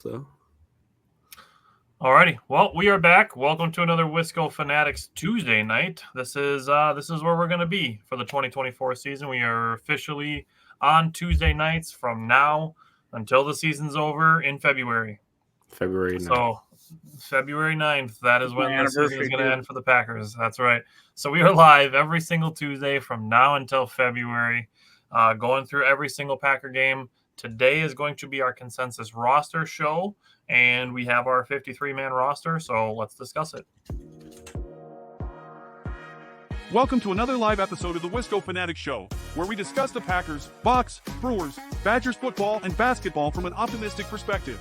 So, alrighty. Well, we are back. Welcome to another Wisco Fanatics Tuesday night. This is where we're going to be for the 2024 season. We are officially on Tuesday nights from now until the season's over in February. February 9th. So February 9th, that is when the season is going to too. end for the Packers. That's right. So we are live every single Tuesday from now until February, going through every single Packer game. Today is going to be our consensus roster show, and we have our 53-man roster, so let's discuss it. Welcome to another live episode of the Wisco Fanatics Show, where we discuss the Packers, Bucks, Brewers, Badgers football, and basketball from an optimistic perspective.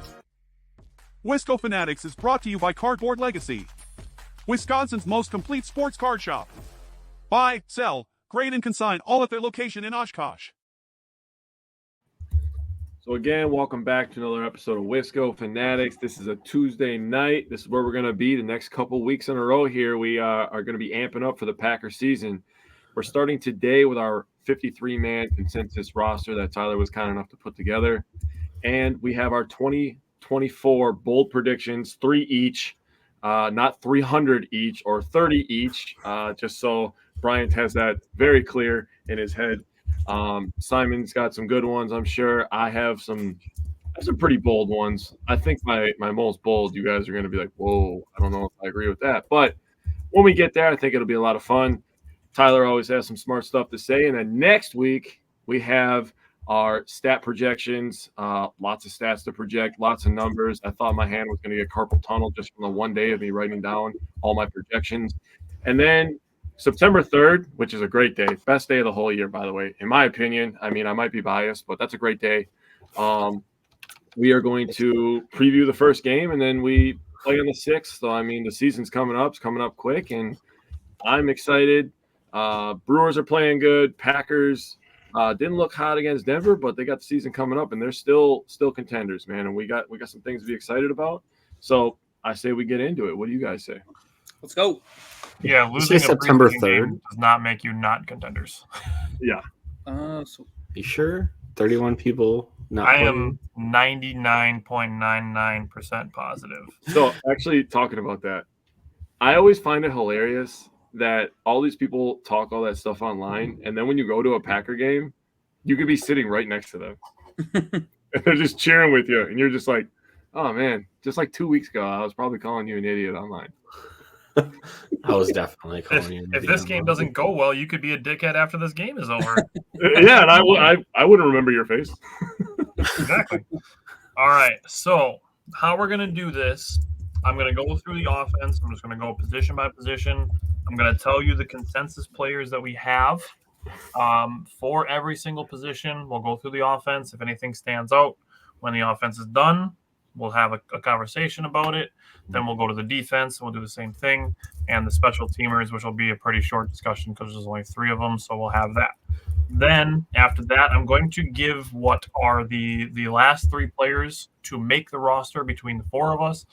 Wisco Fanatics is brought to you by Cardboard Legacy, Wisconsin's most complete sports card shop. Buy, sell, grade, and consign all at their location in Oshkosh. So again, welcome back to another episode of Wisco Fanatics. This is a Tuesday night. This is where we're going to be the next couple weeks in a row here. We are going to be amping up for the Packer season. We're starting today with our 53-man consensus roster that Tyler was kind enough to put together. And we have our 2024 bold predictions, 3 each, not 300 each or 30 each, just so Bryant has that very clear in his head. Simon's got some good ones, I'm sure. I have some pretty bold ones. I think my most bold, you guys are going to be like, whoa, I don't know if I agree with that. But when we get there, I think it'll be a lot of fun. Tyler always has some smart stuff to say. And then next week, we have our stat projections, lots of stats to project, lots of numbers. I thought my hand was going to get carpal tunnel just from the one day of me writing down all my projections. And then September 3rd, which is a great day, best day of the whole year, by the way, in my opinion. I mean, I might be biased, but that's a great day. We are going to preview the first game, and then we play on the 6th. So, I mean, the season's coming up. It's coming up quick, and I'm excited. Brewers are playing good. Packers didn't look hot against Denver, but they got the season coming up, and they're still contenders, man. And we got some things to be excited about. So I say we get into it. What do you guys say? Let's go. Yeah, losing a September preseason 3rd game does not make you not contenders. Yeah. You sure? 31 people not I playing? am 99.99% positive. So actually talking about that, I always find it hilarious that all these people talk all that stuff online, and then when you go to a Packer game, you could be sitting right next to them. And they're just cheering with you, and you're just like, oh, man, just like 2 weeks ago, I was probably calling you an idiot online. I was definitely calling you. If this game doesn't go well, you could be a dickhead after this game is over. Yeah, and I wouldn't remember your face. Exactly. All right, so how we're going to do this, I'm going to go through the offense. I'm just going to go position by position. I'm going to tell you the consensus players that we have for every single position. We'll go through the offense. If anything stands out when the offense is done, we'll have a conversation about it. Then we'll go to the defense. We'll do the same thing. And the special teamers, which will be a pretty short discussion because there's only 3 of them. So we'll have that. Then after that, I'm going to give what are the last 3 players to make the roster between the 4 of us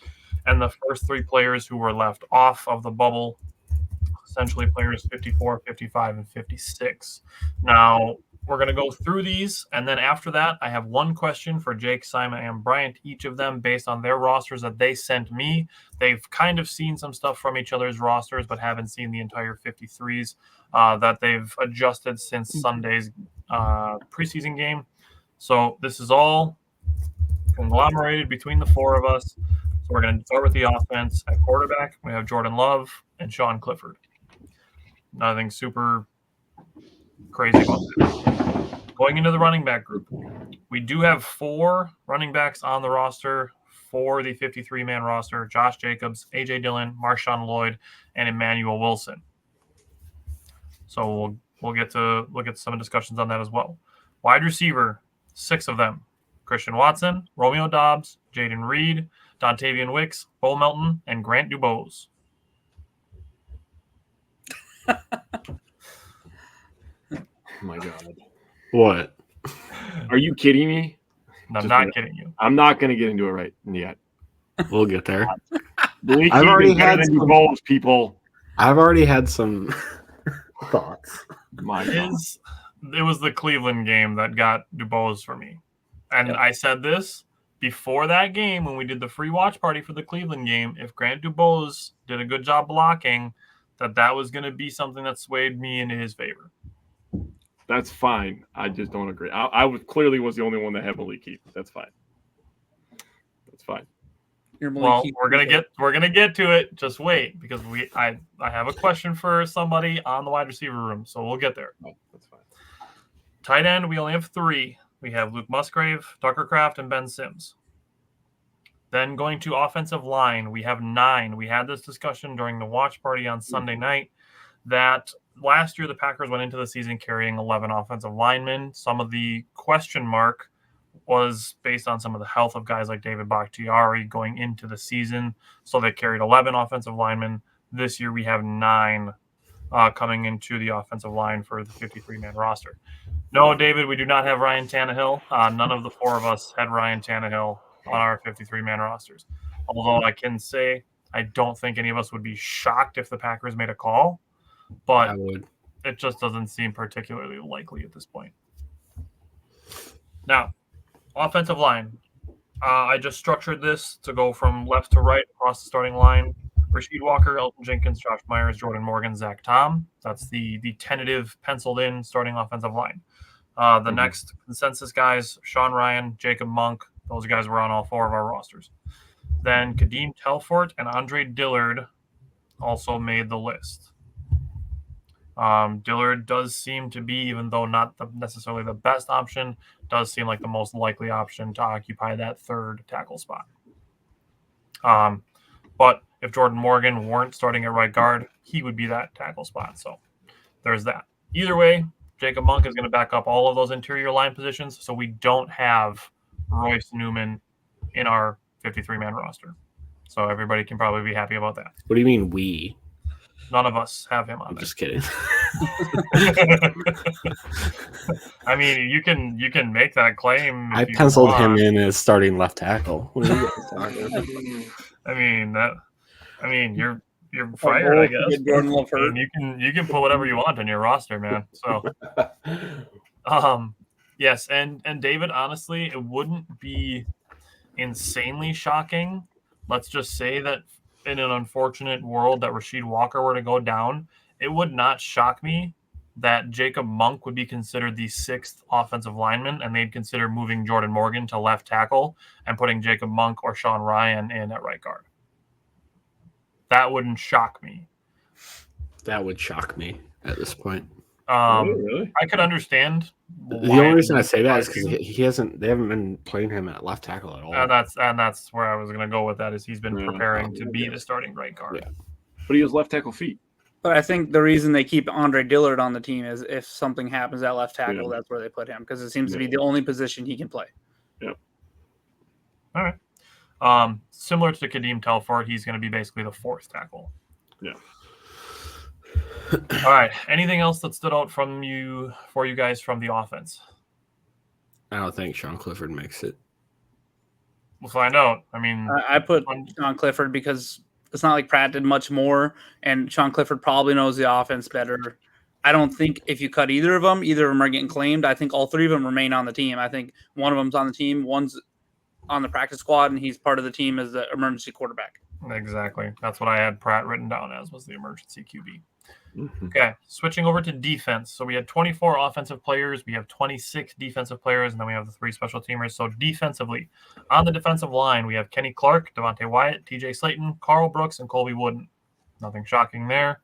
and the first 3 players who were left off of the bubble, essentially players 54, 55, and 56. Now, we're going to go through these, and then after that, I have one question for Jake, Simon, and Bryant, each of them based on their rosters that they sent me. They've kind of seen some stuff from each other's rosters, but haven't seen the entire 53s that they've adjusted since Sunday's preseason game. So this is all conglomerated between the 4 of us. So we're going to start with the offense. At quarterback, we have Jordan Love and Sean Clifford. Nothing super crazy about that. Going into the running back group, we do have 4 running backs on the roster for the 53-man roster: Josh Jacobs, A.J. Dillon, Marshawn Lloyd, and Emmanuel Wilson. So we'll get to look at some discussions on that as well. Wide receiver, 6 of them: Christian Watson, Romeo Doubs, Jaden Reed, Dontavian Wicks, Bo Melton, and Grant Dubose. Oh my God. What? Are you kidding me? I'm not kidding you. I'm not going to get into it right yet. We'll get there. I've already had some- Dubose, people. I've already had some thoughts. My God. It was the Cleveland game that got Dubose for me. And I said this before that game, when we did the free watch party for the Cleveland game, if Grant Dubose did a good job blocking, that was going to be something that swayed me in his favor. That's fine. I just don't agree. I clearly was the only one that had Malik Heath. That's fine. That's fine. Well, we're gonna get to it. Just wait, because I have a question for somebody on the wide receiver room, so we'll get there. Oh, that's fine. Tight end, we only have 3. We have Luke Musgrave, Tucker Kraft, and Ben Sims. Then going to offensive line, we have 9. We had this discussion during the watch party on Sunday night that last year the Packers went into the season carrying 11 offensive linemen. Some of the question mark was based on some of the health of guys like David Bakhtiari going into the season. So they carried 11 offensive linemen. This year we have 9 coming into the offensive line for the 53-man roster. No, David, we do not have Ryan Tannehill. None of the 4 of us had Ryan Tannehill on our 53-man rosters. Although I can say I don't think any of us would be shocked if the Packers made a call, but I would. it just doesn't seem particularly likely at this point. Now, offensive line. I just structured this to go from left to right across the starting line. Rasheed Walker, Elton Jenkins, Josh Myers, Jordan Morgan, Zach Tom. That's the tentative penciled-in starting offensive line. The next consensus guys, Sean Ryan, Jacob Monk. Those guys were on all 4 of our rosters. Then Kadeem Telfort and Andre Dillard also made the list. Dillard does seem to be, even though not necessarily the best option, does seem like the most likely option to occupy that 3rd tackle spot. But if Jordan Morgan weren't starting at right guard, he would be that tackle spot. So there's that. Either way, Jacob Monk is going to back up all of those interior line positions, so we don't have Royce Newman in our 53-man roster. So everybody can probably be happy about that. What do you mean we? None of us have him on I'm there. just kidding. I mean, you can make that claim. I penciled him in as starting left tackle. What are you guys talking about? I mean, you're fired, I guess. Jordan Love hurt. And you can put whatever you want on your roster, man. So, yes, and David, honestly, it wouldn't be insanely shocking. Let's just say that in an unfortunate world that Rasheed Walker were to go down, it would not shock me that Jacob Monk would be considered the 6th offensive lineman, and they'd consider moving Jordan Morgan to left tackle and putting Jacob Monk or Sean Ryan in at right guard. That wouldn't shock me. That would shock me at this point. Really? I could understand. The only reason I say that is because they haven't been playing him at left tackle at all. And that's where I was going to go with that. Is he's been preparing to be the starting right guard. Yeah. But he has left tackle feet. But I think the reason they keep Andre Dillard on the team is if something happens at left tackle, that's where they put him, because it seems to be the only position he can play. Yeah. All right. Similar to Kadeem Telfort, he's going to be basically the 4th tackle. Yeah. All right. Anything else that stood out for you guys from the offense? I don't think Sean Clifford makes it. We'll find out. I mean, I put Sean Clifford because it's not like Pratt did much more, and Sean Clifford probably knows the offense better. I don't think if you cut either of them are getting claimed. I think all 3 of them remain on the team. I think one of them's on the team, one's on the practice squad, and he's part of the team as the emergency quarterback. exactly. That's what I had Pratt written down as, was the emergency QB. Mm-hmm. Okay, switching over to defense. So we had 24 offensive players. We have 26 defensive players, and then we have the 3 special teamers. So defensively, on the defensive line, we have Kenny Clark, Devontae Wyatt, TJ Slayton, Carl Brooks, and Colby Wooden. Nothing shocking there.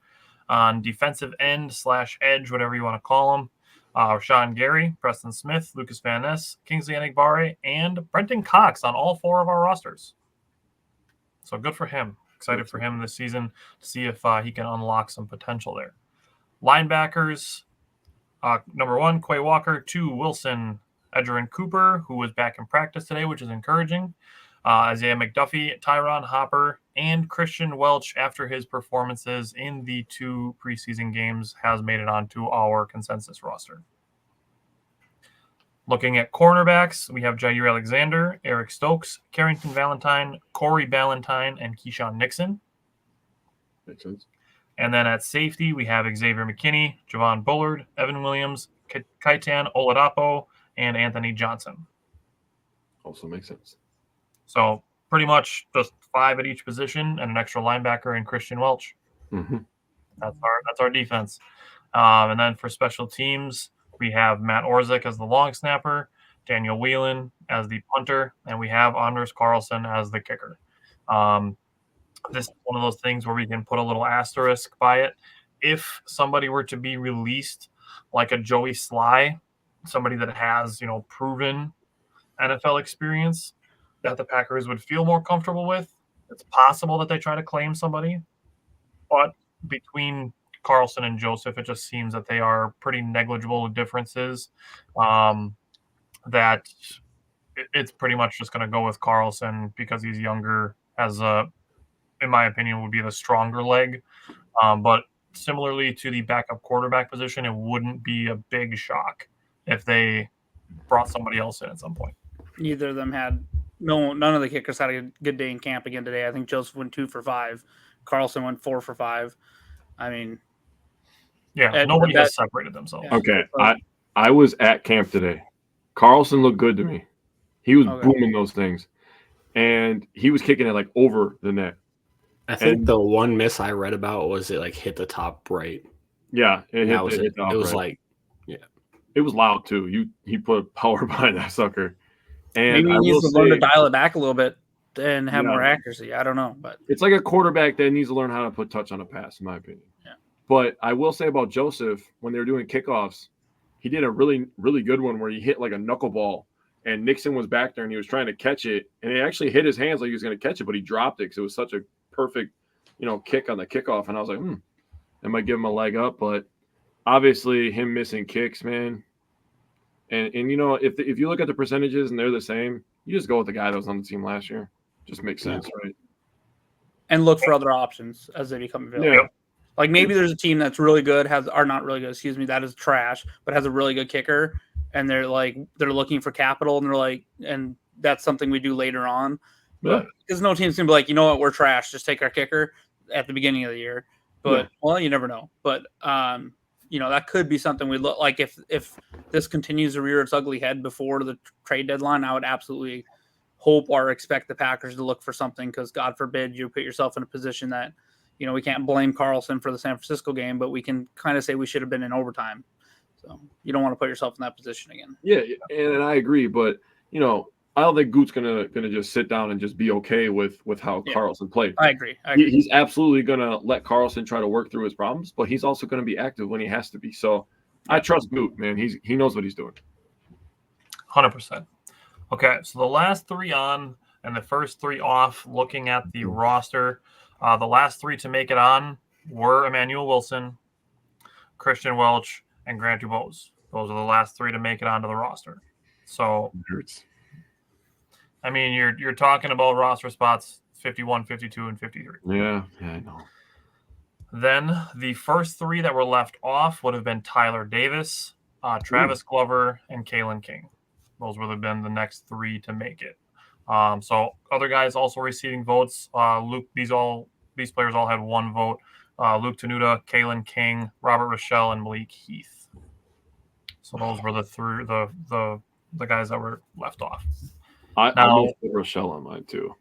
On defensive end / edge, whatever you want to call them, Rashawn Gary, Preston Smith, Lucas Van Ness, Kingsley Enagbare, and Brenton Cox on all 4 of our rosters. So good for him. Excited for him this season to see if he can unlock some potential there. Linebackers, number 1, Quay Walker. 2, Wilson Edgerrin Cooper, who was back in practice today, which is encouraging. Isaiah McDuffie, Tyron Hopper, and Christian Welch, after his performances in the 2 preseason games, has made it onto our consensus roster. Looking at cornerbacks, we have Jair Alexander, Eric Stokes, Carrington Valentine, Corey Ballantyne, and Keyshawn Nixon. Makes sense. And then at safety, we have Xavier McKinney, Javon Bullard, Evan Williams, Kaitan Oladapo, and Anthony Johnson. Also makes sense. So pretty much just 5 at each position and an extra linebacker in Christian Welch. Mm-hmm. That's our defense. And then for special teams, we have Matt Orzik as the long snapper, Daniel Whelan as the punter, and we have Anders Carlson as the kicker. This is one of those things where we can put a little asterisk by it. If somebody were to be released, like a Joey Sly, somebody that has, proven NFL experience that the Packers would feel more comfortable with, it's possible that they try to claim somebody. But between Carlson and Joseph, it just seems that they are pretty negligible differences. That it's pretty much just going to go with Carlson because he's younger, in my opinion, would be the stronger leg. But similarly to the backup quarterback position, it wouldn't be a big shock if they brought somebody else in at some point. Neither of them had none of the kickers had a good day in camp again today. I think Joseph went 2 for 5. Carlson went 4 for 5. I mean, nobody has separated themselves. Yeah. Okay, I was at camp today. Carlson looked good to me. He was booming those things, and he was kicking it like over the net. I think the one miss I read about was it like hit the top right. Yeah, it hit it. The top it was right. like, yeah, it was loud too. He put power behind that sucker. And maybe he needs to learn to dial it back a little bit and have more accuracy. I don't know, but it's like a quarterback that needs to learn how to put touch on a pass, in my opinion. Yeah. But I will say about Joseph, when they were doing kickoffs, he did a really, really good one where he hit like a knuckleball, and Nixon was back there and he was trying to catch it, and it actually hit his hands like he was going to catch it, but he dropped it because it was such a perfect, kick on the kickoff. And I was like, that might give him a leg up, but obviously him missing kicks, man. And if you look at the percentages and they're the same, you just go with the guy that was on the team last year. Just makes sense, right? And look for other options as they become available. Yeah. Like maybe there's a team that's really good, not really good, that is trash, but has a really good kicker, and they're looking for capital, and they're like, and that's something we do later on. Yeah. Because no team's gonna be like, you know what, we're trash, just take our kicker at the beginning of the year. But well, you never know. But that could be something we look like if this continues to rear its ugly head before the trade deadline. I would absolutely hope or expect the Packers to look for something, because God forbid you put yourself in a position that, we can't blame Carlson for the San Francisco game, but we can kind of say we should have been in overtime. So you don't want to put yourself in that position again. Yeah, and I agree, but I don't think Goot's gonna just sit down and just be okay with how Carlson played. I agree. He's absolutely gonna let Carlson try to work through his problems, but he's also gonna be active when he has to be. So I trust Goot, man. He knows what he's doing. 100%. Okay, so the last 3 on and the first 3 off, looking at the roster. The last 3 to make it on were Emmanuel Wilson, Christian Welch, and Grant Dubose. Those are the last 3 to make it onto the roster. So, I mean, you're talking about roster spots 51, 52, and 53. Yeah, I know. Then the first 3 that were left off would have been Tyler Davis, Travis Glover, and Kalen King. Those would have been the next 3 to make it. So other guys also receiving votes. Luke, these players all had 1 vote. Luke Tenuta, Kalen King, Robert Rochelle, and Malik Heath. So those were the guys that were left off. I put Rochelle on mine too.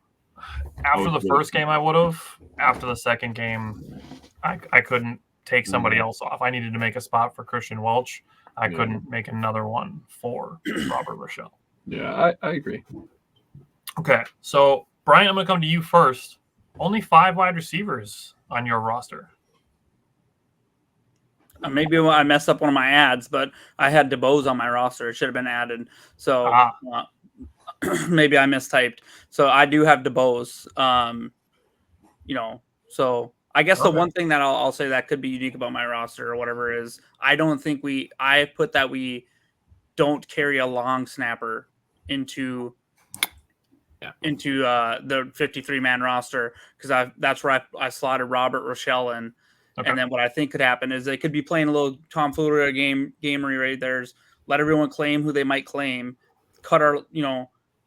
After the first game, I would have. After the second game, I couldn't take somebody else off. I needed to make a spot for Christian Welch. I couldn't make another one for Robert Rochelle. Yeah, I agree. Okay, so Brian, I'm going to come to you first. Only 5 wide receivers on your roster. Maybe I messed up one of my ads, but I had DeBose on my roster. It should have been added. So maybe I mistyped. So I do have DeBose. So I guess the one thing that I'll say that could be unique about my roster or whatever is I don't think I put that we don't carry a long snapper into the 53-man roster, because that's where I slotted Robert Rochelle in. Okay. And then what I think could happen is they could be playing a little tomfoolery gamery right there. Let everyone claim who they might claim, cut our,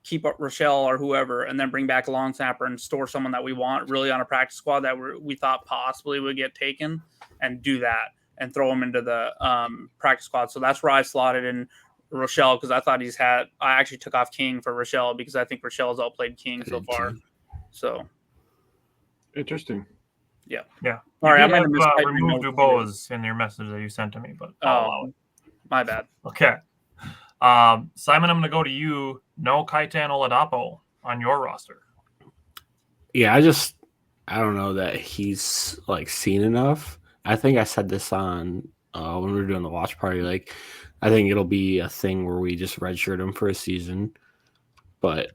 keep up Rochelle or whoever, and then bring back a long snapper and store someone that we want really on a practice squad that we thought possibly would get taken, and do that and throw them into the practice squad. So that's where I slotted in Rochelle because I thought I actually took off King for Rochelle because I think Rochelle's outplayed King so far. So Interesting. Yeah. Sorry, You I might have did mistyped have your removed notes. Dubose in your message that you sent to me, but I'll allow it. My bad. Okay. Simon, I'm going to go to you. No Kaitan Oladapo on your roster. Yeah, I don't know that he's like seen enough. I think I said this on when we were doing the watch party. Like, I think it'll be a thing where we just redshirt him for a season. But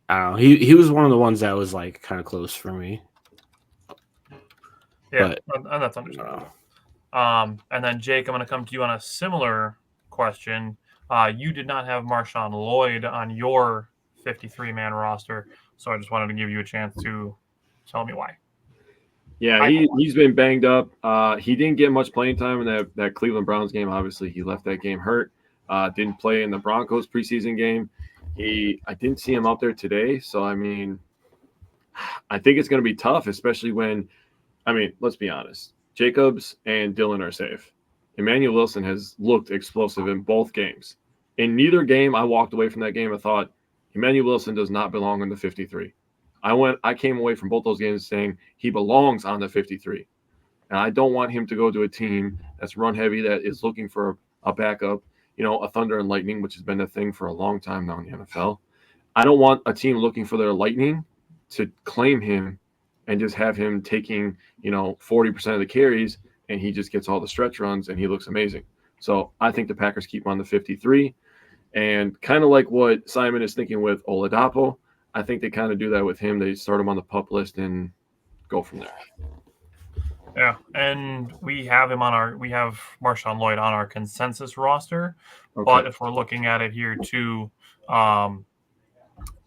I don't know. He was one of the ones that was like kind of close for me. Yeah, and that's understandable. And then Jake, I'm going to come to you on a similar question. You did not have Marshawn Lloyd on your 53-man roster, so I just wanted to give you a chance to tell me why. Yeah, he's been banged up. He didn't get much playing time in that Cleveland Browns game. Obviously, he left that game hurt. Didn't play in the Broncos preseason game. I didn't see him out there today. So, I mean, I think it's going to be tough, especially when, I mean, let's be honest. Jacobs and Dillon are safe. Emmanuel Wilson has looked explosive in both games. In neither game, I walked away from that game and thought, Emmanuel Wilson does not belong on the 53. I came away from both those games saying he belongs on the 53. And I don't want him to go to a team that's run heavy, that is looking for a backup, a Thunder and Lightning, which has been a thing for a long time now in the NFL. I don't want a team looking for their Lightning to claim him and just have him taking, 40% of the carries, and he just gets all the stretch runs and he looks amazing. So I think the Packers keep him on the 53. And kind of like what Simon is thinking with Oladapo, I think they kind of do that with him. They start him on the PUP list and go from there. Yeah, and we have Marshawn Lloyd on our consensus roster. Okay. But if we're looking at it here too,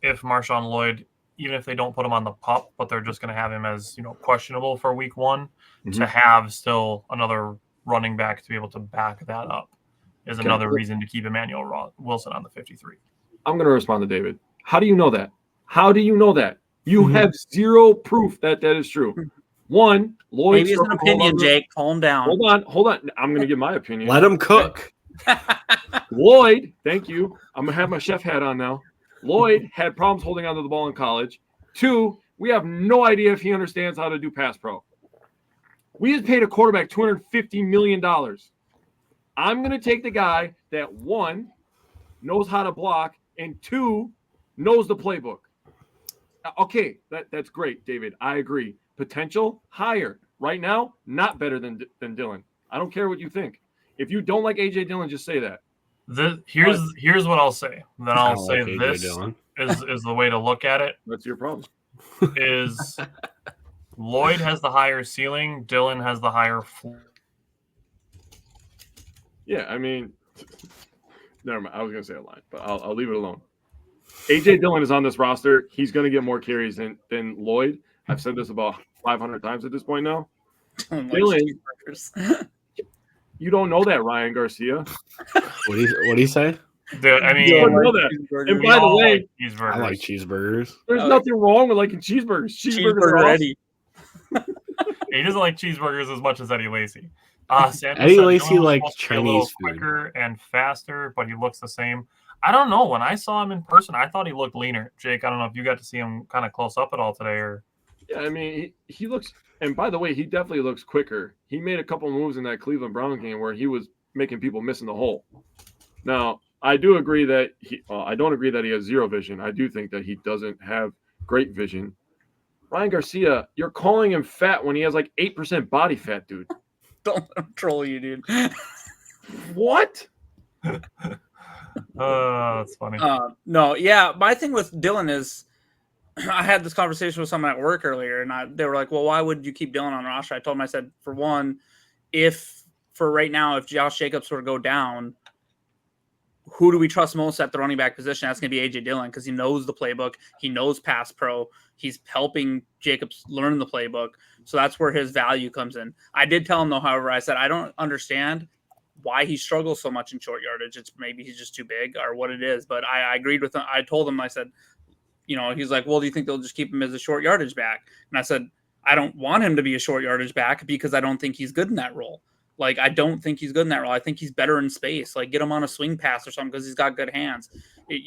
if Marshawn Lloyd, even if they don't put him on the PUP, but they're just going to have him as questionable for week 1, to have still another running back to be able to back that up is another reason to keep Emmanuel Wilson on the 53. I'm going to respond to David. How do you know that? How do you know that? You have zero proof that is true. One, Lloyd. Maybe it's an opinion, Jake. Calm down. Hold on. I'm going to give my opinion. Let him cook. Lloyd, thank you. I'm going to have my chef hat on now. Lloyd had problems holding onto the ball in college. 2, we have no idea if he understands how to do pass pro. We just paid a quarterback $250 million. I'm going to take the guy that, 1, knows how to block, and 2, knows the playbook. Okay, that's great, David. I agree. Potential, higher. Right now, not better than Dillon. I don't care what you think. If you don't like A.J. Dillon, just say that. Here's what I'll say. Then I'll say like this is the way to look at it. That's your problem. Is Lloyd has the higher ceiling, Dillon has the higher floor. Yeah, I mean, never mind. I was going to say a line, but I'll leave it alone. A.J. Dillon is on this roster. He's going to get more carries than Lloyd. I've said this about 500 times at this point now. Dillon, you don't know that, Ryan Garcia. What do you say? I mean, you don't know that. And by the way, I like cheeseburgers. There's nothing wrong with liking cheeseburgers. Cheeseburgers are Eddie. He doesn't like cheeseburgers as much as Eddie Lacy. Eddie Lacy likes Chinese food. Quicker and faster, but he looks the same. I don't know. When I saw him in person, I thought he looked leaner. Jake, I don't know if you got to see him kind of close up at all today, or. Yeah, I mean, he looks. And by the way, he definitely looks quicker. He made a couple moves in that Cleveland Browns game where he was making people miss in the hole. Now, I do agree that I don't agree that he has zero vision. I do think that he doesn't have great vision. Ryan Garcia, you're calling him fat when he has like 8% body fat, dude. Don't let him troll you, dude. What? That's funny. No, yeah. My thing with Dillon is I had this conversation with someone at work earlier, and they were like, well, why would you keep Dillon on roster? I told them, I said, for one, if Josh Jacobs were to go down, who do we trust most at the running back position? That's going to be A.J. Dillon because he knows the playbook. He knows pass pro. He's helping Jacobs learn the playbook. So that's where his value comes in. I did tell him, though, however, I said, I don't understand why he struggles so much in short yardage. It's maybe he's just too big or what it is. But I agreed with him. I told him, I said, he's like, well, do you think they'll just keep him as a short yardage back? And I said, I don't want him to be a short yardage back because I don't think he's good in that role. Like, I don't think he's good in that role. I think he's better in space. Like, get him on a swing pass or something because he's got good hands.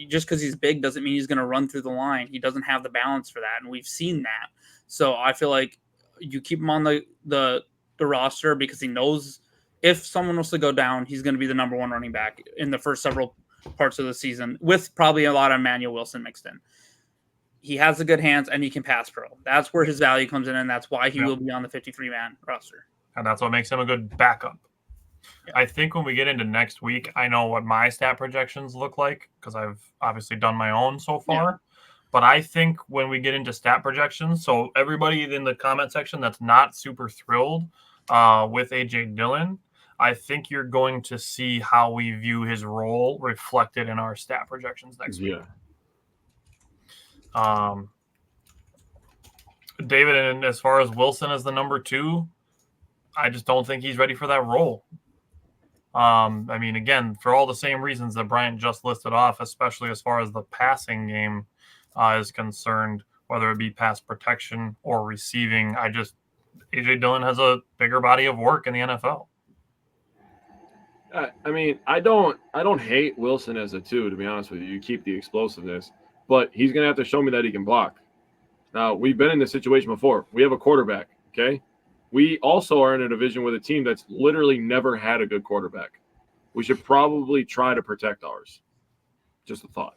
Just because he's big doesn't mean he's going to run through the line. He doesn't have the balance for that, and we've seen that. So I feel like you keep him on the roster because he knows if someone was to go down, he's going to be the number one running back in the first several parts of the season, with probably a lot of Emmanuel Wilson mixed in. He has the good hands, and he can pass pro. That's where his value comes in, and that's why he will be on the 53-man roster. And that's what makes him a good backup. Yeah. I think when we get into next week, I know what my stat projections look like because I've obviously done my own so far. Yeah. But I think when we get into stat projections, so everybody in the comment section that's not super thrilled with A.J. Dillon, I think you're going to see how we view his role reflected in our stat projections next week. David, and as far as Wilson as the number 2, I just don't think he's ready for that role. I mean, again, for all the same reasons that Bryant just listed off, especially as far as the passing game is concerned, whether it be pass protection or receiving, A.J. Dillon has a bigger body of work in the NFL. I mean, I don't hate Wilson as a 2, to be honest with you. You keep the explosiveness, but he's going to have to show me that he can block. Now, we've been in this situation before. We have a quarterback, okay? We also are in a division with a team that's literally never had a good quarterback. We should probably try to protect ours. Just a thought.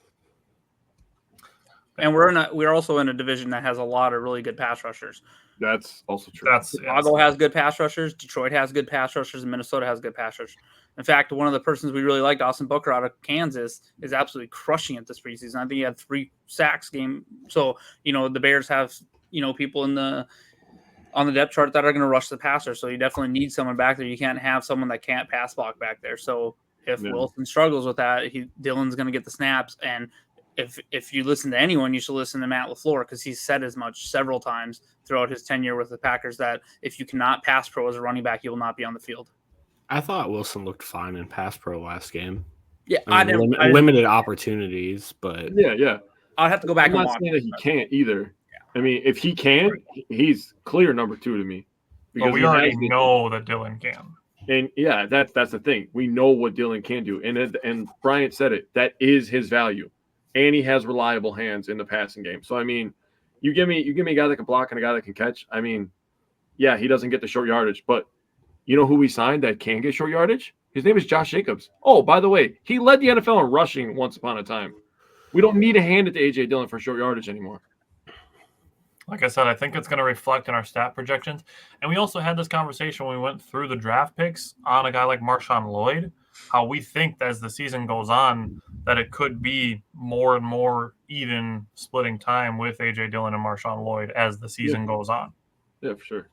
And we're also in a division that has a lot of really good pass rushers. That's also true. Chicago has good pass rushers. Detroit has good pass rushers. And Minnesota has good pass rushers. In fact, one of the persons we really liked, Austin Booker out of Kansas, is absolutely crushing it this preseason. I think he had 3 sacks game. So, the Bears have, people on the depth chart that are going to rush the passer. So you definitely need someone back there. You can't have someone that can't pass block back there. So if Wilson struggles with that, Dillon's going to get the snaps. And if you listen to anyone, you should listen to Matt LaFleur because he's said as much several times throughout his tenure with the Packers that if you cannot pass pro as a running back, you will not be on the field. I thought Wilson looked fine in pass pro last game. Yeah, limited opportunities, but yeah. I'll have to go back. I'm not saying that he can't either. I mean, if he can, he's clear number 2 to me. Because we already know that Dillon can. And yeah, that's the thing. We know what Dillon can do. And Bryant said it. That is his value. And he has reliable hands in the passing game. So I mean, you give me a guy that can block and a guy that can catch. I mean, yeah, he doesn't get the short yardage, but you know who we signed that can get short yardage? His name is Josh Jacobs. Oh, by the way, he led the NFL in rushing once upon a time. We don't need to hand it to A.J. Dillon for short yardage anymore. Like I said, I think it's going to reflect in our stat projections. And we also had this conversation when we went through the draft picks on a guy like Marshawn Lloyd, how we think that as the season goes on that it could be more and more even splitting time with A.J. Dillon and Marshawn Lloyd as the season goes on. Yeah, for sure.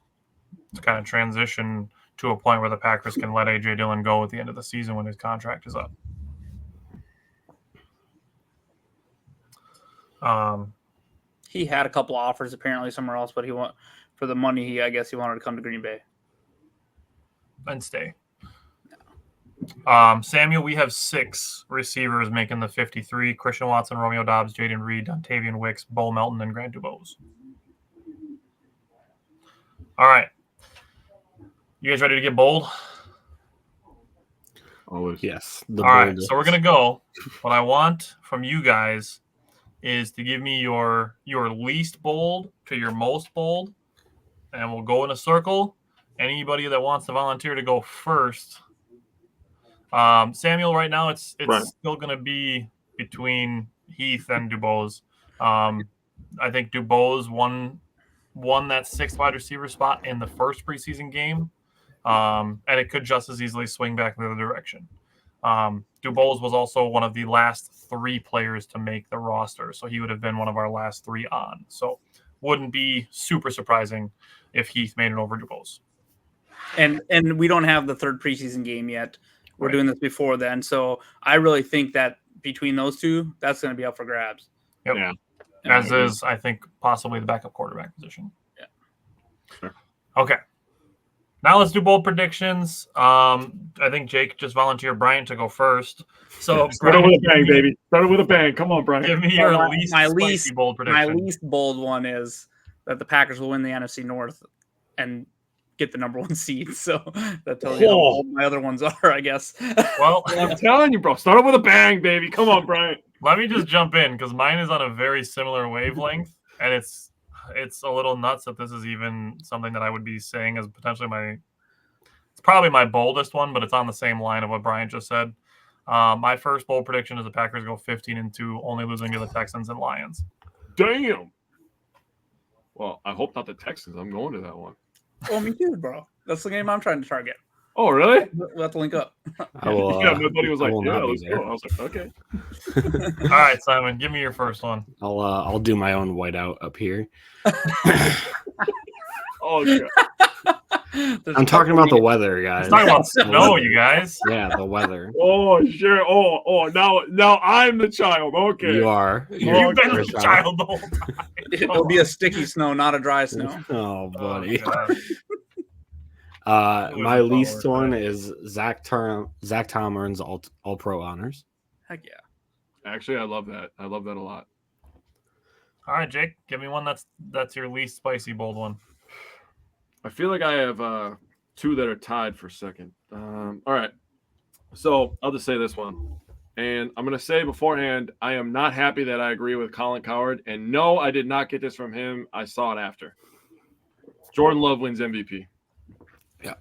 To kind of transition to a point where the Packers can let A.J. Dillon go at the end of the season when his contract is up. He had a couple offers apparently somewhere else, but for the money, I guess he wanted to come to Green Bay and stay. Samuel, we have 6 receivers making the 53: Christian Watson, Romeo Doubs, Jaden Reed, Dontavian Wicks, Bo Melton, and Grant Dubose. All right. You guys ready to get bold? Always. Yes. All right, so we're going to go. What I want from you guys is to give me your least bold to your most bold, and we'll go in a circle. Anybody that wants to volunteer to go first. Samuel, right now it's right. Still going to be between Heath and Dubose. I think Dubose won that 6th wide receiver spot in the first preseason game, and it could just as easily swing back the other direction. Dubose was also one of the last 3 players to make the roster, so he would have been one of our last 3 on. So wouldn't be super surprising if Heath made it over Dubose. And we don't have the 3rd preseason game yet. We're doing this before then, so I really think that between those 2, that's going to be up for grabs. Yep. Yeah. As is, I think, possibly the backup quarterback position. Yeah. Sure. Okay. Now let's do bold predictions. I think Jake just volunteered Bryant to go first. So start with a bang, baby. Start with a bang. Come on, Bryant. Give me your least bold prediction. My least bold one is that the Packers will win the NFC North, and get the number 1 seed. So that tells you how old my other ones are, I guess. Well, I'm telling you, bro. Start off with a bang, baby. Come on, Brian. let me just jump in because mine is on a very similar wavelength, and it's a little nuts that this is even something that I would be saying as potentially it's probably my boldest one, but it's on the same line of what Brian just said. My first bold prediction is the Packers go 15-2, only losing to the Texans and Lions. Damn. Well, I hope not the Texans. I'm going to that one. Oh, me too, bro. That's the game I'm trying to target. Oh, really? We'll have to link up. I will, Yeah, my buddy was I like, will "Yeah, not be let's there. go." I was like, "Okay." All right, Simon, give me your first one. I'll do my own whiteout up here. Oh, God. I'm talking about the weather, guys. Let's talk about snow, you guys. Yeah, the weather. Oh, sure. Oh, now I'm the child. Okay. You are. You've You're been a a child the whole time. It'll be a sticky snow, not a dry snow. Oh, buddy. God. My Always a least follower, one right? is Zach Tom earns all pro honors. Heck yeah. Actually, I love that. I love that a lot. All right, Jake, give me one that's your least spicy bold one. I feel like I have two that are tied for second. All right. So I'll just say this one. And I'm going to say beforehand, I am not happy that I agree with Colin Cowherd. And no, I did not get this from him. I saw it after. Jordan Love wins MVP. Yeah.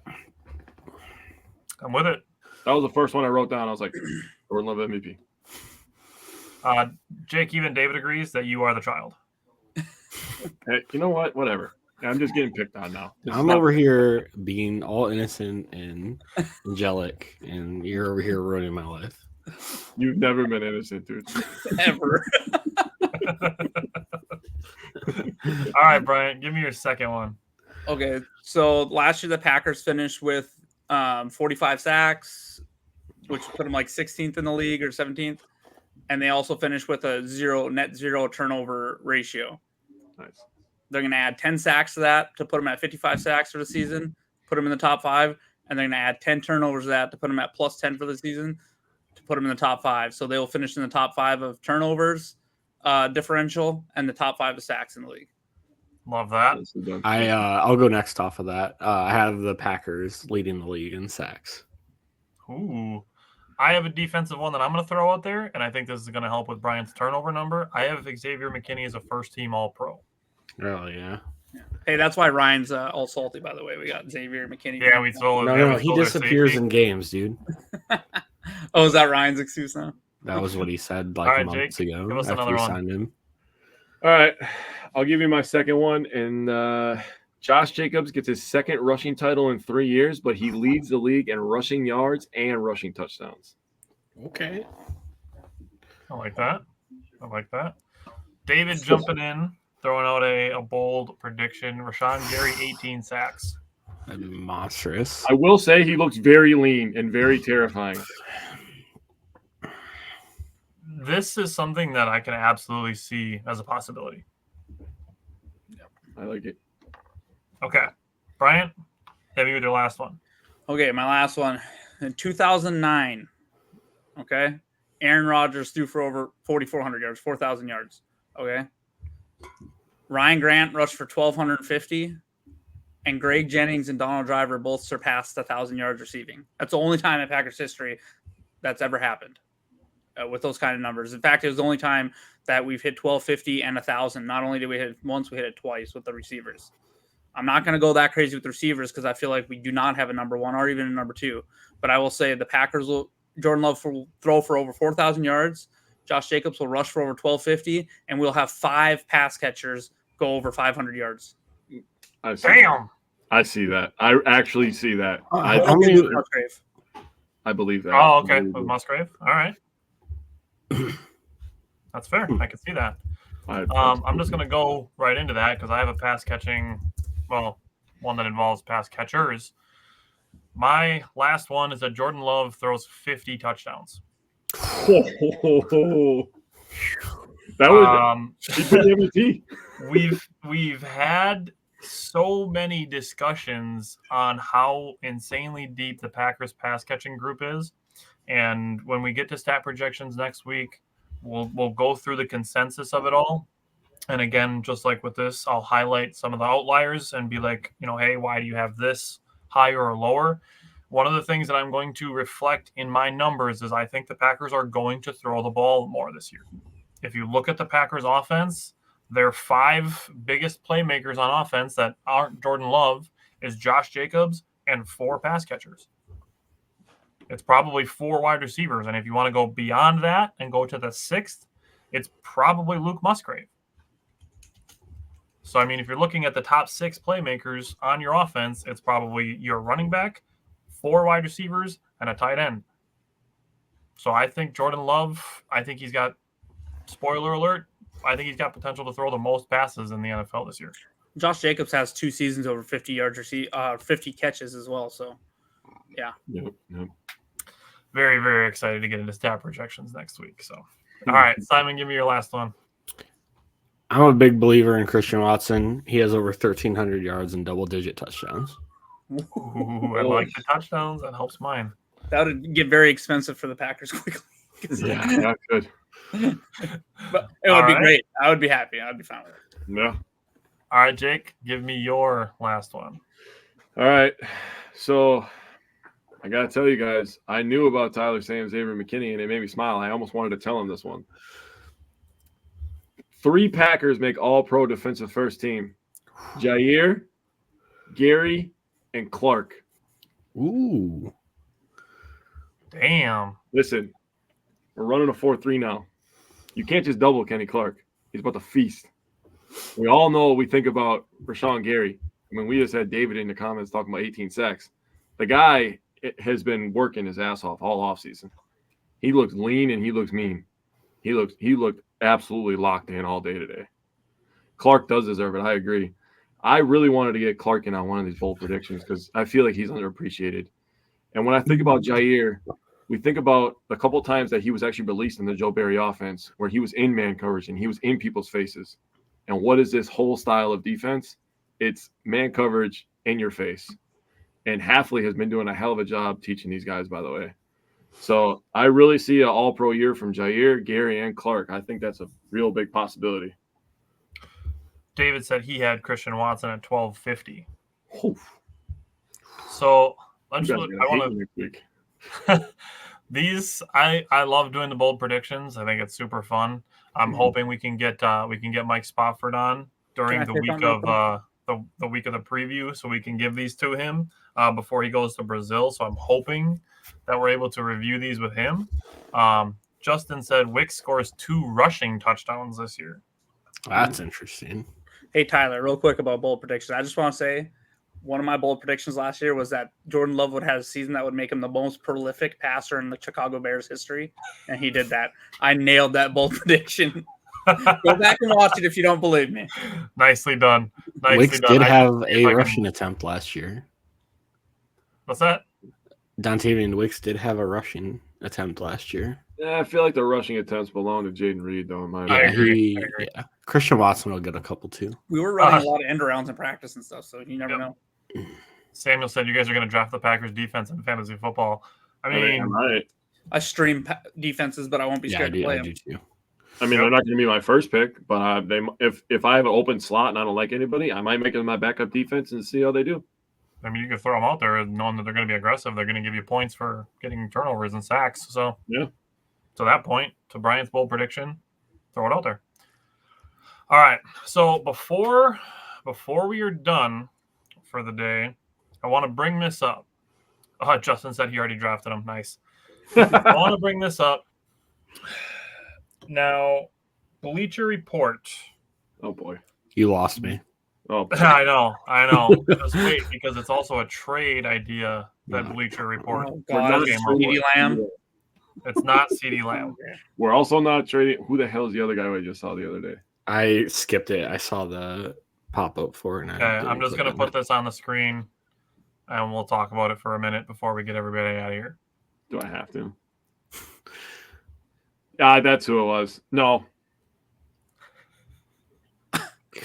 I'm with it. That was the first one I wrote down. I was like, Jordan Love MVP. Jake, even David agrees that you are the child. Hey, you know what? Whatever. I'm just getting picked on now. I'm over here being all innocent and angelic, and you're over here ruining my life. You've never been innocent, dude. Ever. All right, Brian, give me your second one. Okay, so last year the Packers finished with 45 sacks, which put them like 16th in the league or 17th, and they also finished with a net zero turnover ratio. Nice. They're going to add 10 sacks to that to put them at 55 sacks for the season, put them in the top 5, and they're going to add 10 turnovers to that to put them at plus 10 for the season to put them in the top 5. So they will finish in the top 5 of turnovers differential and the top 5 of sacks in the league. Love that. I'll go next off of that. I have the Packers leading the league in sacks. Ooh. I have a defensive one that I'm going to throw out there, and I think this is going to help with Brian's turnover number. I have Xavier McKinney as a first-team All-Pro. Oh yeah. Hey, that's why Ryan's all salty, by the way. We got Xavier McKinney. Yeah, we stole it. No, he disappears in games, dude. Oh, is that Ryan's excuse now? That was what he said All like right, months Jake, ago give us after another we one. signed him. All right. I'll give you my second one. And Josh Jacobs gets his second rushing title in 3 years, but he leads the league in rushing yards and rushing touchdowns. Okay. I like that. David jumping in, throwing out a bold prediction. Rashawn Gary, 18 sacks. That'd be monstrous. I will say he looks very lean and very terrifying. This is something that I can absolutely see as a possibility. I like it. Okay. Brian, hit me with your last one. Okay, my last one. In 2009, okay, Aaron Rodgers threw for over 4,400 yards, 4,000 yards. Okay. Ryan Grant rushed for 1,250, and Greg Jennings and Donald Driver both surpassed 1,000 yards receiving. That's the only time in Packers history that's ever happened with those kind of numbers. In fact, it was the only time that we've hit 1,250 and 1,000. Not only did we hit it once, we hit it twice with the receivers. I'm not going to go that crazy with receivers because I feel like we do not have a number 1 or even a number 2. But I will say the Packers will Jordan Love will throw for over 4,000 yards. Josh Jacobs will rush for over 1,250, and we'll have 5 pass catchers go over 500 yards. Damn. I see that. I actually see that. I believe that. Oh, okay. With Musgrave. All right. That's fair. I can see that. I'm just going to go right into that because I have a pass catching, one that involves pass catchers. My last one is that Jordan Love throws 50 touchdowns. That was MVP. We've had so many discussions on how insanely deep the Packers pass catching group is, and when we get to stat projections next week, we'll go through the consensus of it all. And again, just like with this, I'll highlight some of the outliers and be like, hey, why do you have this higher or lower? One of the things that I'm going to reflect in my numbers is I think the Packers are going to throw the ball more this year. If you look at the Packers offense, their 5 biggest playmakers on offense that aren't Jordan Love is Josh Jacobs and 4 pass catchers. It's probably 4 wide receivers. And if you want to go beyond that and go to the 6th, it's probably Luke Musgrave. So, I mean, if you're looking at the top 6 playmakers on your offense, it's probably your running back, 4 wide receivers, and a tight end. So I think Jordan Love, I think he's got, spoiler alert, I think he's got potential to throw the most passes in the NFL this year. Josh Jacobs has 2 seasons over 50 yards, 50 catches as well. So, yeah. Yep. Very, very excited to get into stat projections next week. So, all right, Simon, give me your last one. I'm a big believer in Christian Watson. He has over 1,300 yards and double-digit touchdowns. Ooh, I like the touchdowns. That helps mine. That would get very expensive for the Packers quickly. Yeah, good. But it would be great. I would be happy. I'd be fine with it. Yeah. All right, Jake, give me your last one. All right. So I got to tell you guys, I knew about Tyler Sams, Avery McKinney, and it made me smile. I almost wanted to tell him this one. 3 Packers make all-pro defensive first team. Jair, Gary, and Clark. Ooh. Damn. Listen, we're running a 4-3 now. You can't just double Kenny Clark. He's about to feast. We all know what we think about Rashawn Gary. I mean, we just had David in the comments talking about 18 sacks. The guy has been working his ass off all offseason. He looks lean and he looks mean. He looked absolutely locked in all day today. Clark does deserve it. I agree. I really wanted to get Clark in on one of these bold predictions because I feel like he's underappreciated. And when I think about Jair, we think about a couple of times that he was actually released in the Joe Barry offense where he was in man coverage and he was in people's faces. And what is this whole style of defense? It's man coverage in your face. And Hafley has been doing a hell of a job teaching these guys, by the way. So I really see an all-pro year from Jair, Gary, and Clark. I think that's a real big possibility. David said he had Christian Watson at 1250. Oof. So You guys are gonna I hate want me next week. to these. I love doing the bold predictions. I think it's super fun. I'm hoping we can get Mike Spofford on during Can I the say week something real of the week of the preview, so we can give these to him before he goes to Brazil. So I'm hoping that we're able to review these with him. Justin said Wicks scores 2 rushing touchdowns this year. That's interesting. Hey, Tyler, real quick about bold predictions. I just want to say one of my bold predictions last year was that Jordan Love would have a season that would make him the most prolific passer in the Chicago Bears history, and he did that. I nailed that bold prediction. Go back and watch it if you don't believe me. Nicely done. Nicely Wicks done. did I- have if a I can- rushing attempt last year. What's that? Dontavian Wicks did have a rushing attempt last year. Yeah, I feel like the rushing attempts belong to Jaden Reed, though. In my I opinion. agree. Yeah. Christian Watson will get a couple too. We were running a lot of end arounds in practice and stuff, so you never Yep. know. Samuel said you guys are going to draft the Packers defense in fantasy football. I mean, I might. I stream defenses, but I won't be Yeah, I scared to do, play I them. do too. I mean, they're not going to be my first pick, but if I have an open slot and I don't like anybody, I might make it my backup defense and see how they do. I mean, you can throw them out there knowing that they're going to be aggressive. They're going to give you points for getting turnovers and sacks. So, Yeah. To that point, to Brian's bold prediction, throw it out there. All right. So before we are done for the day, I want to bring this up. Justin said he already drafted him. Nice. I want to bring this up. Now, Bleacher Report. Oh boy. You lost me. Oh, boy. I know. Just wait, because it's also a trade idea that Bleacher Report. Oh, We're God. not came up trading- CeeDee Lamb. It's not CeeDee Lamb. We're also not trading. Who the hell is the other guy I just saw the other day? I skipped it. I saw the pop up for it. And Okay, I'm just going to put this on the screen, and we'll talk about it for a minute before we get everybody out of here. Do I have to? That's who it was. No,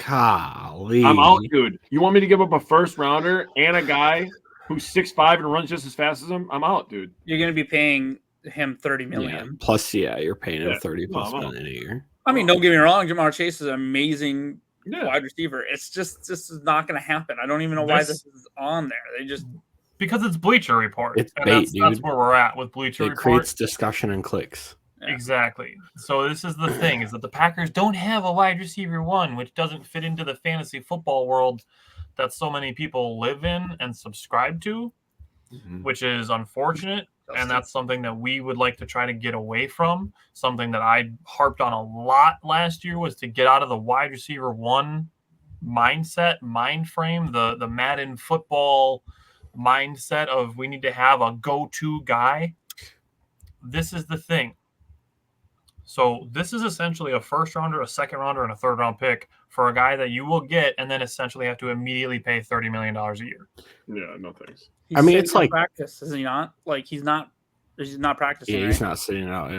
Golly. I'm out, dude. You want me to give up a first rounder and a guy who's 6'5" and runs just as fast as him? I'm out, dude. You're going to be paying him $30 Yeah. million. Plus, you're paying him Yeah. 30 plus No, I'm out. million a year. I mean, don't get me wrong, Jamar Chase is an amazing Yeah. wide receiver. It's just this is not going to happen. I don't even know why this is on there. They just because it's Bleacher Report. It's and bait, that's dude. where we're at with Bleacher It Report. creates discussion and clicks. Yeah. Exactly. So this is the thing, is that the Packers don't have a wide receiver one, which doesn't fit into the fantasy football world that so many people live in and subscribe to, which is unfortunate. And that's something that we would like to try to get away from. Something that I harped on a lot last year was to get out of the wide receiver one mindset, mind frame, the Madden football mindset of we need to have a go-to guy. This is the thing. So this is essentially a first rounder, a second rounder, and a third round pick for a guy that you will get and then essentially have to immediately pay $30 million a year. Yeah, no thanks. He's I mean, sitting it's out like- practice, is he not? Like he's not practicing. Yeah, right? he's not sitting out.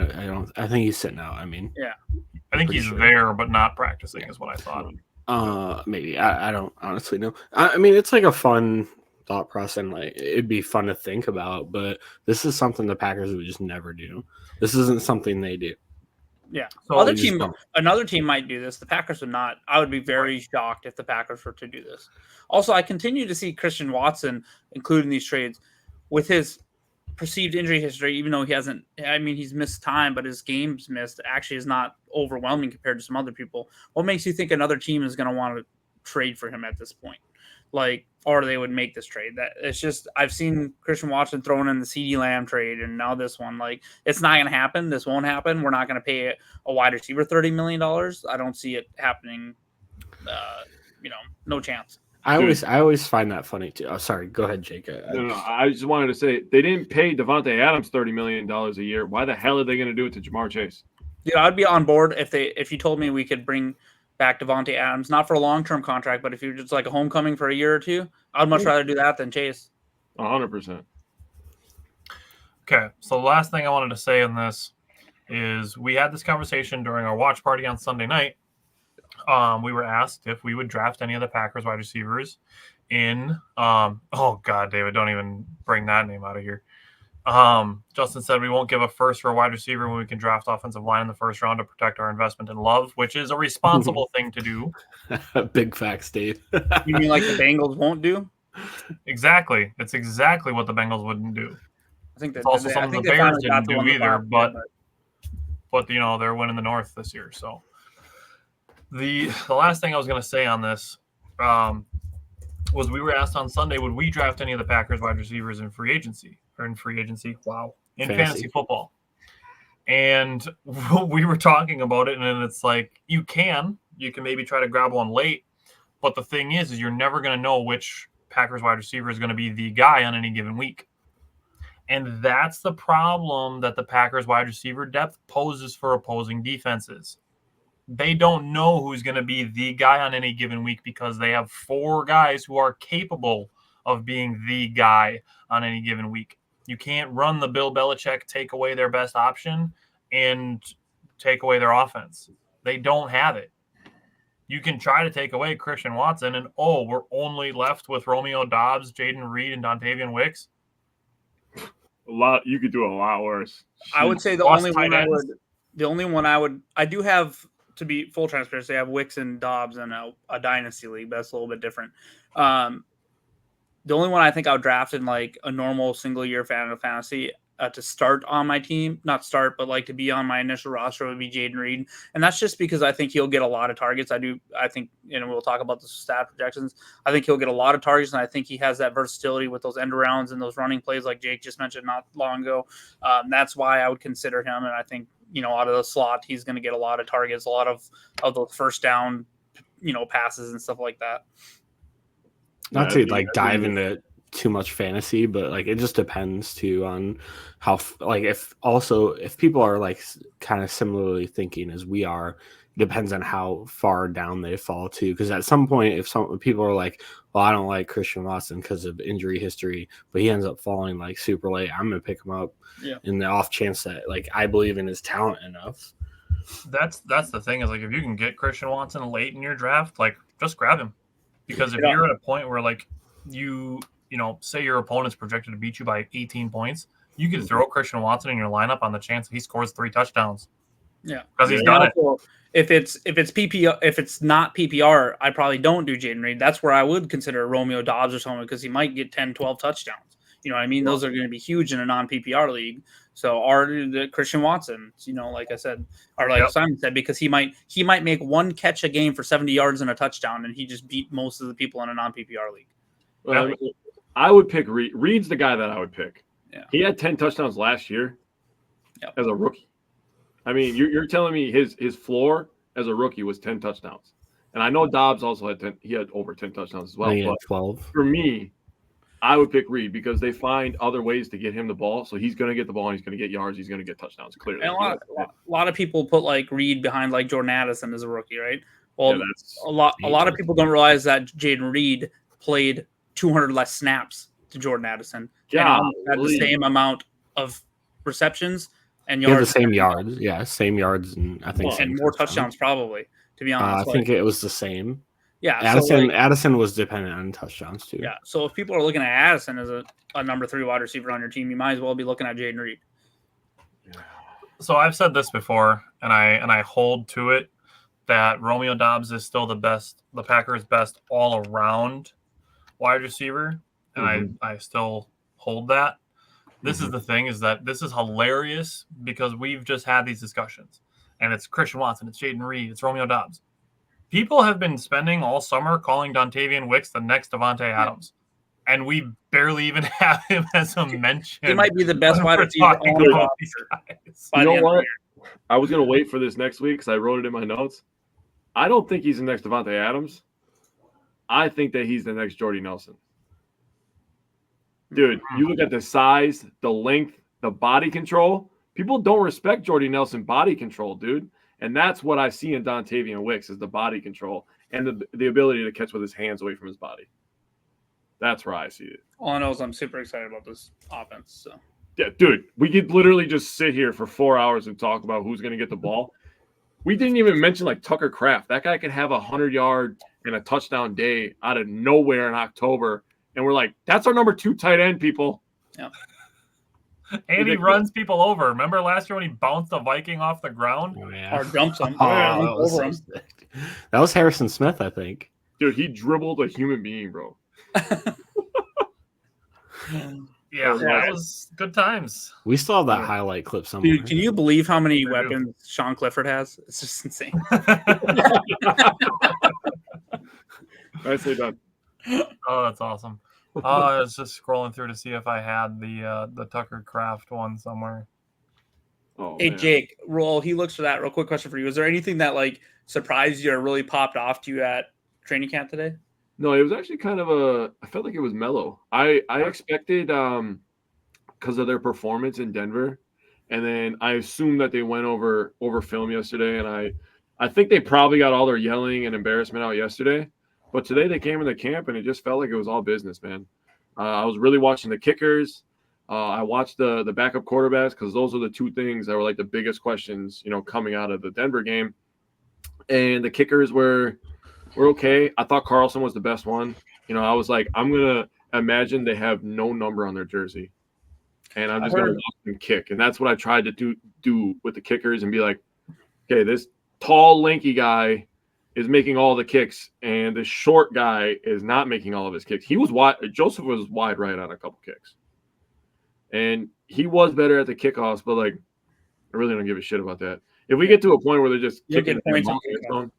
I think he's sitting out. I mean, I think Pretty he's sure. there, but not practicing is what I thought. maybe I don't honestly know. I mean, it's like a fun thought process, and like it'd be fun to think about. But this is something the Packers would just never do. This isn't something they do. Yeah. So Other they just team, don't. another team might do this. The Packers would not. I would be very shocked if the Packers were to do this. Also, I continue to see Christian Watson included in these trades with his perceived injury history, even though he hasn't. I mean, he's missed time, but his games missed actually is not overwhelming compared to some other people. What makes you think another team is going to want to trade for him at this point? Like, or they would make this trade. That it's just I've seen Christian Watson thrown in the CeeDee Lamb trade, and now this one. Like, it's not going to happen. This won't happen. We're not going to pay a wide receiver $30 million. I don't see it happening. No chance. I always find that funny too. Oh, sorry. Go ahead, Jake. No, I just wanted to say they didn't pay Devontae Adams $30 million a year. Why the hell are they going to do it to Jamar Chase? Dude, I'd be on board if you told me we could bring back Devontae Adams, not for a long-term contract, but if you're just like a homecoming for a year or two, I'd much rather do that than Chase. 100%. Okay, so the last thing I wanted to say on this is we had this conversation during our watch party on Sunday night. We were asked if we would draft any of the Packers wide receivers in oh God, David, don't even bring that name out of here. Justin said we won't give a first for a wide receiver when we can draft offensive line in the first round to protect our investment in Love, which is a responsible thing to do. Big facts, Dave. You mean like the Bengals won't do? Exactly. It's exactly what the Bengals wouldn't do. I think It's also something the Bears didn't do either, but they're winning the North this year. So the last thing I was going to say on this was we were asked on Sunday, would we draft any of the Packers wide receivers in free agency? Wow. In fantasy football. And we were talking about it, and it's like, you can maybe try to grab one late. But the thing is you're never going to know which Packers wide receiver is going to be the guy on any given week. And that's the problem that the Packers wide receiver depth poses for opposing defenses. They don't know who's going to be the guy on any given week because they have 4 guys who are capable of being the guy on any given week. You can't run the Bill Belichick, take away their best option, and take away their offense. They don't have it. You can try to take away Christian Watson, and we're only left with Romeo Doubs, Jaden Reed, and Dontavian Wicks. You could do a lot worse. I would say the only one I do have, to be full transparency, I have Wicks and Dobbs in a dynasty league, but that's a little bit different. The only one I think I would draft in like a normal single year fantasy to start on my team, not start, but like to be on my initial roster would be Jaden Reed. And that's just because I think he'll get a lot of targets. I think, and we'll talk about the stat projections. I think he'll get a lot of targets, and I think he has that versatility with those end arounds and those running plays like Jake just mentioned not long ago. That's why I would consider him. And I think, out of the slot, he's going to get a lot of targets, a lot of those first down, passes and stuff like that. Not to dive into too much fantasy, but it just depends too on how if people are kind of similarly thinking as we are, it depends on how far down they fall too. Because at some point, if some people are like, well, I don't like Christian Watson because of injury history, but he ends up falling super late, I'm gonna pick him up in the off chance that I believe in his talent enough. That's the thing is if you can get Christian Watson late in your draft, just grab him. Because if you're at a point where say your opponent's projected to beat you by 18 points, you could throw Christian Watson in your lineup on the chance that he scores 3 touchdowns. Yeah, because he's And done it. also, if it's PPR, if it's not PPR, I probably don't do Jaden Reed. That's where I would consider Romeo Dobbs or someone because he might get 10, 12 touchdowns. You know what I mean? Those are going to be huge in a non PPR league. So the Christian Watson, like I said, or like Simon said, because he might make one catch a game for 70 yards and a touchdown, and he just beat most of the people in a non PPR league. I would pick Reed. Reed's the guy that I would pick. Yeah. He had 10 touchdowns last year as a rookie. I mean, you're telling me his floor as a rookie was 10 touchdowns. And I know Dobbs also had 10. He had over 10 touchdowns as well. I think he had But 12. for me, I would pick Reed because they find other ways to get him the ball. So he's going to get the ball and he's going to get yards. He's going to get touchdowns, clearly. And a lot of people put like Reed behind like Jordan Addison as a rookie, right? Well, a lot of people don't realize that Jaden Reed played 200 less snaps to Jordan Addison. Yeah, and had the same amount of receptions and He had yards. the same yards. Yeah, same yards, and I think and more touchdowns probably. To be honest, I think it was the same. Yeah, Addison was dependent on touchdowns too. Yeah, so if people are looking at Addison as a number 3 wide receiver on your team, you might as well be looking at Jaden Reed. So I've said this before, and I hold to it that Romeo Dobbs is still the Packers' best all around wide receiver, and I still hold that. This is the thing, is that this is hilarious because we've just had these discussions, and it's Christian Watson, it's Jaden Reed, it's Romeo Dobbs. People have been spending all summer calling Dontavian Wicks the next Devontae Adams, and we barely even have him as a mention. He might be the best wide receiver on the roster. You know what? I was going to wait for this next week because I wrote it in my notes. I don't think he's the next Devontae Adams. I think that he's the next Jordy Nelson. Dude, you look at the size, the length, the body control. People don't respect Jordy Nelson body control, dude. And that's what I see in Dontavian Wicks is the body control and the ability to catch with his hands away from his body. That's where I see it. All I know is I'm super excited about this offense. So yeah, dude, we could literally just sit here for 4 hours and talk about who's going to get the ball. We didn't even mention like Tucker Kraft. That guy could have 100-yard and a touchdown day out of nowhere in October. And we're like, that's our number 2 tight end, people. Yeah. And he runs people over. Remember last year when he bounced a Viking off the ground? Oh, yeah. Or jumps him. That was Harrison Smith, I think. Dude, he dribbled a human being, bro. Yeah, that was good times. We still have that highlight clip somewhere. Dude, can you believe how many weapons Sean Clifford has? It's just insane. Nicely done. Oh, that's awesome. I was just scrolling through to see if I had the Tucker Kraft one somewhere. Oh, hey, man. Jake, roll. He looks for that. Real quick question for you. Is there anything that like surprised you or really popped off to you at training camp today? No, it was actually kind of I felt like it was mellow. I expected because of their performance in Denver, and then I assumed that they went over film yesterday, and I think they probably got all their yelling and embarrassment out yesterday. But today they came into camp, and it just felt like it was all business, man. I was really watching the kickers. I watched the backup quarterbacks because those are the 2 things that were like the biggest questions, coming out of the Denver game. And the kickers were okay. I thought Carlson was the best one. I was like, I'm going to imagine they have no number on their jersey. And I'm just going to watch them kick. And that's what I tried to do with the kickers and be like, okay, this tall, lanky guy is making all the kicks, and the short guy is not making all of his kicks. He was wide. Joseph was wide right on a couple kicks. And he was better at the kickoffs, but like, I really don't give a shit about that. If we get to a point where they're just kicking points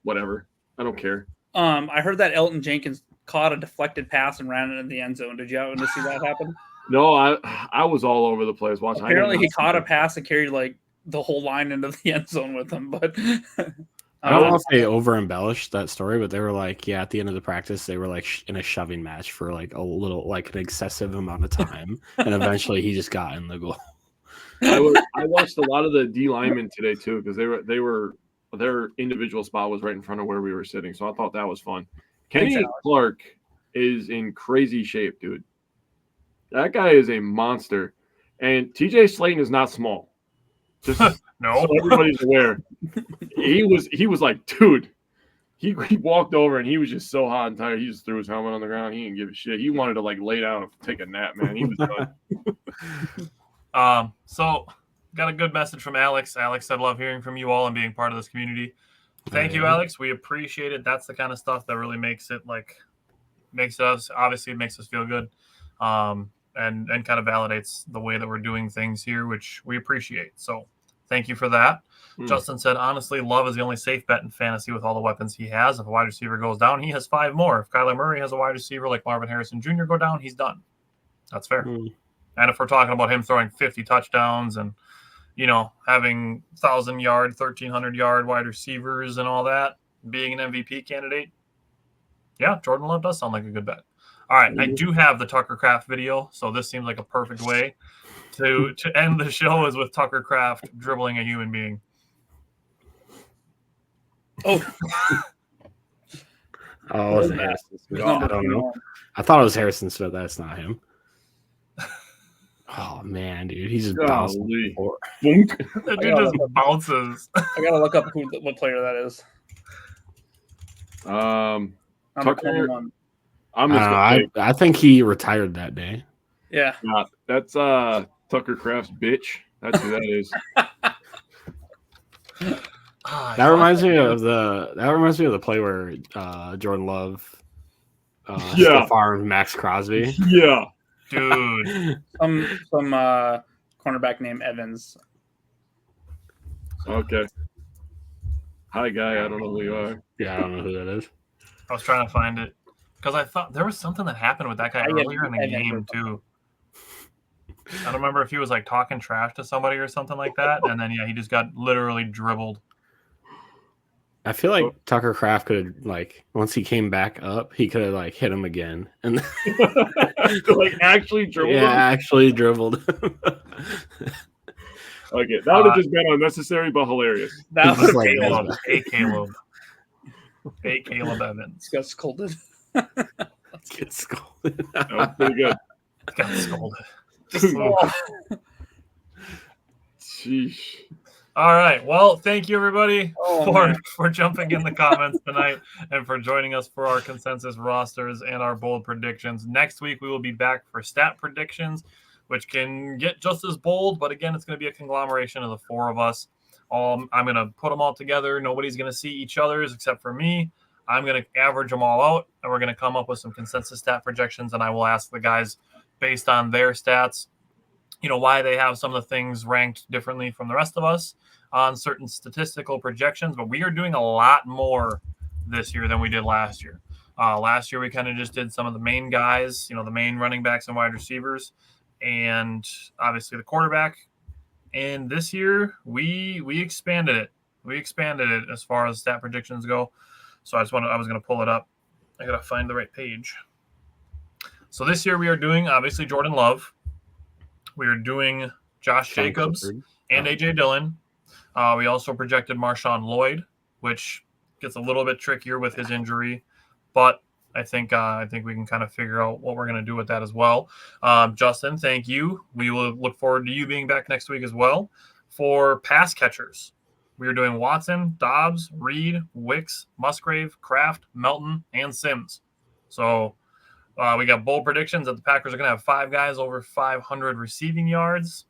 whatever. I don't care. I heard that Elton Jenkins caught a deflected pass and ran it in the end zone. Did you happen to see that happen? No, I was all over the place watching. Apparently, he caught a pass and carried like the whole line into the end zone with him. But I don't know if they over embellished that story, but they were like, yeah, at the end of the practice, they were like in a shoving match for like a little, like an excessive amount of time, and eventually he just got in the goal. I watched a lot of the D linemen today too because they were their individual spot was right in front of where we were sitting, so I thought that was fun. Kenny Clark is in crazy shape, dude. That guy is a monster, and TJ Slayton is not small. Just no, so everybody's aware. He was like, dude. He walked over and he was just so hot and tired. He just threw his helmet on the ground. He didn't give a shit. He wanted to like lay down and take a nap, man. He was done. So got a good message from Alex. Alex said, love hearing from you all and being part of this community. Thank you, Yeah. Alex. We appreciate it. That's the kind of stuff that really makes us feel good. And kind of validates the way that we're doing things here, which we appreciate. So thank you for that. Justin said, honestly, Love is the only safe bet in fantasy with all the weapons he has. If a wide receiver goes down, he has 5 more. If Kyler Murray has a wide receiver like Marvin Harrison Jr. go down, he's done. That's fair. And if we're talking about him throwing 50 touchdowns and, having 1,000-yard, 1,300-yard wide receivers and all that, being an MVP candidate, yeah, Jordan Love does sound like a good bet. All right, I do have the Tucker Kraft video, so this seems like a perfect way to end the show is with Tucker Kraft dribbling a human being. Oh, it was Harrison Smith. There's no I don't between know. them. I thought it was Harrison Smith. That's not him. Oh man, dude, he's just bouncing. Golly. forward. Boonk. That dude just bounces. I gotta look up what player that is. Number Number Tucker- 21. I'm just gonna say, I think he retired that day. Yeah. that's Tucker Kraft's bitch. That's who that is. That reminds me of the play where Jordan Love, Yeah. farmed Max Crosby. Yeah. Dude. Some cornerback named Evans. Okay. Hi, guy. I don't know who you are. Yeah, I don't know who that is. I was trying to find it because I thought there was something that happened with that guy I earlier in the never- game too. I don't remember if he was like talking trash to somebody or something like that, and then he just got literally dribbled. I feel like Tucker Kraft could have, once he came back up, he could have hit him again, and Actually dribbled him? actually dribbled him. Okay, that would have just been unnecessary but hilarious. That He's was just like, Caleb. Hey, Caleb. Hey, Caleb Evans. got scolded. Get scolded. That was pretty good. Got scolded. Sheesh. All right. Well, thank you everybody Oh, man. for jumping in the comments tonight and for joining us for our consensus rosters and our bold predictions. Next week we will be back for stat predictions, which can get just as bold, but again, it's going to be a conglomeration of the 4 of us. I'm going to put them all together. Nobody's going to see each other's except for me. I'm going to average them all out, and we're going to come up with some consensus stat projections, and I will ask the guys based on their stats, why they have some of the things ranked differently from the rest of us on certain statistical projections. But we are doing a lot more this year than we did last year. Last year, we kind of just did some of the main guys, the main running backs and wide receivers, and obviously the quarterback. And this year, we expanded it. We expanded it as far as stat predictions go. So I was going to pull it up. I got to find the right page. So this year we are doing, obviously, Jordan Love. We are doing Josh Jacobs and A.J. Dillon. We also projected Marshawn Lloyd, which gets a little bit trickier with his injury. But I think we can kind of figure out what we're going to do with that as well. Justin, thank you. We will look forward to you being back next week as well. For pass catchers, we are doing Watson, Dobbs, Reed, Wicks, Musgrave, Kraft, Melton, and Sims. So we got bold predictions that the Packers are going to have 5 guys over 500 receiving yards.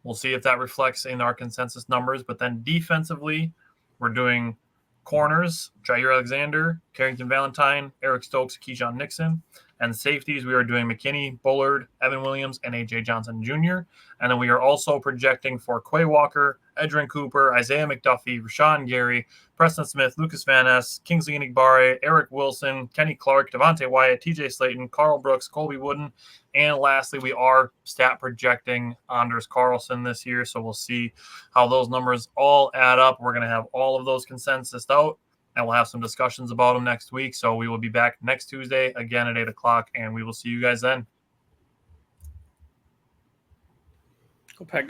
We'll see if that reflects in our consensus numbers. But then defensively, we're doing corners, Jair Alexander, Carrington Valentine, Eric Stokes, Keyshawn Nixon. And safeties, we are doing McKinney, Bullard, Evan Williams, and A.J. Johnson Jr. And then we are also projecting for Quay Walker, Edrin Cooper, Isaiah McDuffie, Rashawn Gary, Preston Smith, Lucas Van Ness, Kingsley Enagbare, Eric Wilson, Kenny Clark, Devontae Wyatt, TJ Slayton, Carl Brooks, Colby Wooden. And lastly, we are stat projecting Anders Carlson this year. So we'll see how those numbers all add up. We're going to have all of those consensus out, and we'll have some discussions about them next week. So we will be back next Tuesday again at 8 o'clock, and we will see you guys then. Go Pack.